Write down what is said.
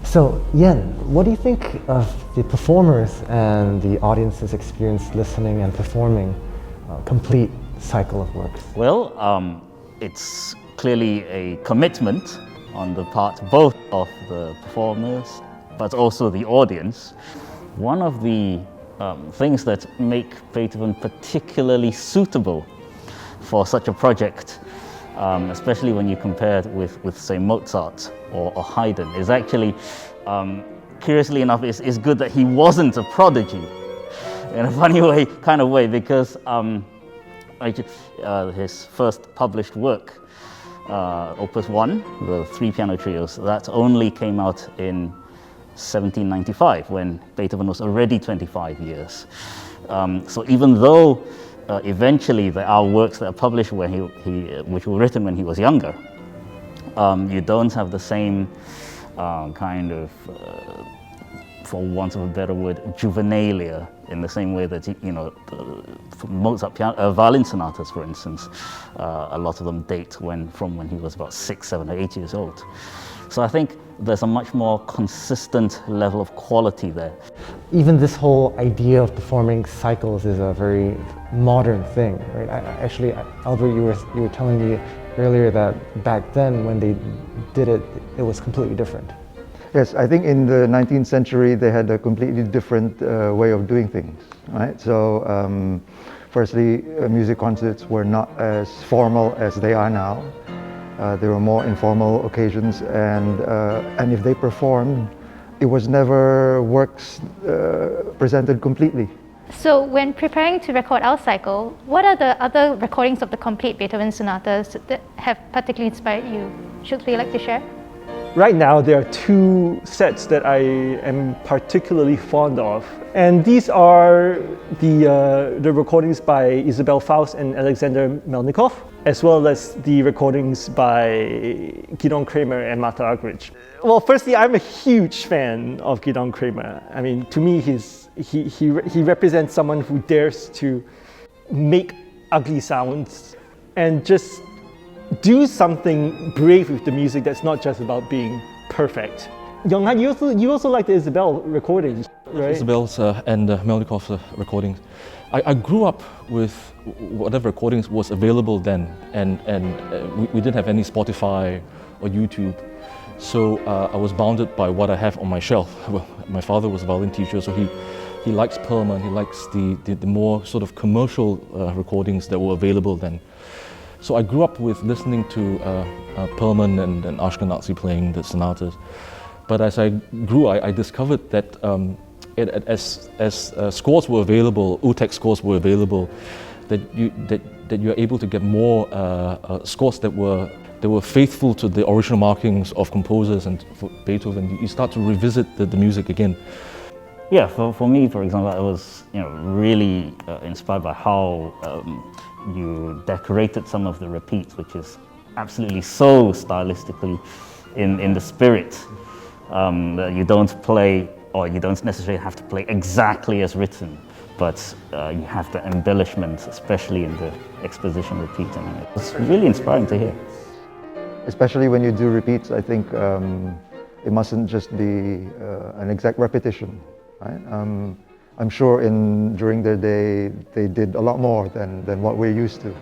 So, Yen, what do you think of the performers and the audience's experience listening and performing a complete cycle of works? Well, it's clearly a commitment on the part both of the performers but also the audience. One of the things that make Beethoven particularly suitable for such a project, especially when you compare it with say Mozart or Haydn, is actually, curiously enough, it's good that he wasn't a prodigy in a funny way, kind of way, because his first published work, Opus 1, the 3 piano trios, that only came out in 1795 when Beethoven was already 25 years. So even though eventually there are works that are published where which were written when he was younger, you don't have the same kind of, for want of a better word, juvenilia, in the same way that, for Mozart violin sonatas, for instance, a lot of them date from when he was about 6, 7, or 8 years old. So I think there's a much more consistent level of quality there. Even this whole idea of performing cycles is a very modern thing, right? Actually, Albert, you were telling me earlier that back then when they did it, it was completely different. Yes, I think in the 19th century they had a completely different way of doing things, right? So, firstly, music concerts were not as formal as they are now. There were more informal occasions, and if they performed, it was never works presented completely. So when preparing to record our cycle, what are the other recordings of the complete Beethoven sonatas that have particularly inspired you? Should we like to share? Right now, there are 2 sets that I am particularly fond of, and these are the recordings by Isabel Faust and Alexander Melnikov, as well as the recordings by Gidon Kremer and Martha Argerich. Well, firstly, I'm a huge fan of Gidon Kremer. I mean, to me, he represents someone who dares to make ugly sounds and just do something brave with the music that's not just about being perfect. Young-Han, you also like the Isabel recordings, right? Isabel's and Melnikov's recordings. I grew up with whatever recordings was available then, and we didn't have any Spotify or YouTube, so I was bounded by what I have on my shelf. Well, my father was a violin teacher, so he likes Perlman, he likes the more sort of commercial recordings that were available then. So I grew up with listening to Perlman and Ashkenazi playing the sonatas. But as I grew, I discovered that as scores were available, UTEC scores were available, that you're able to get more scores that were faithful to the original markings of composers, and for Beethoven, you start to revisit the music again. Yeah, for me, for example, I was really inspired by how you decorated some of the repeats, which is absolutely so stylistically in the spirit that you don't play, or you don't necessarily have to play exactly as written, but you have the embellishments, especially in the exposition repeat, and it's really inspiring to hear. Especially when you do repeats, I think it mustn't just be an exact repetition, right? I'm sure during their day they did a lot more than what we're used to.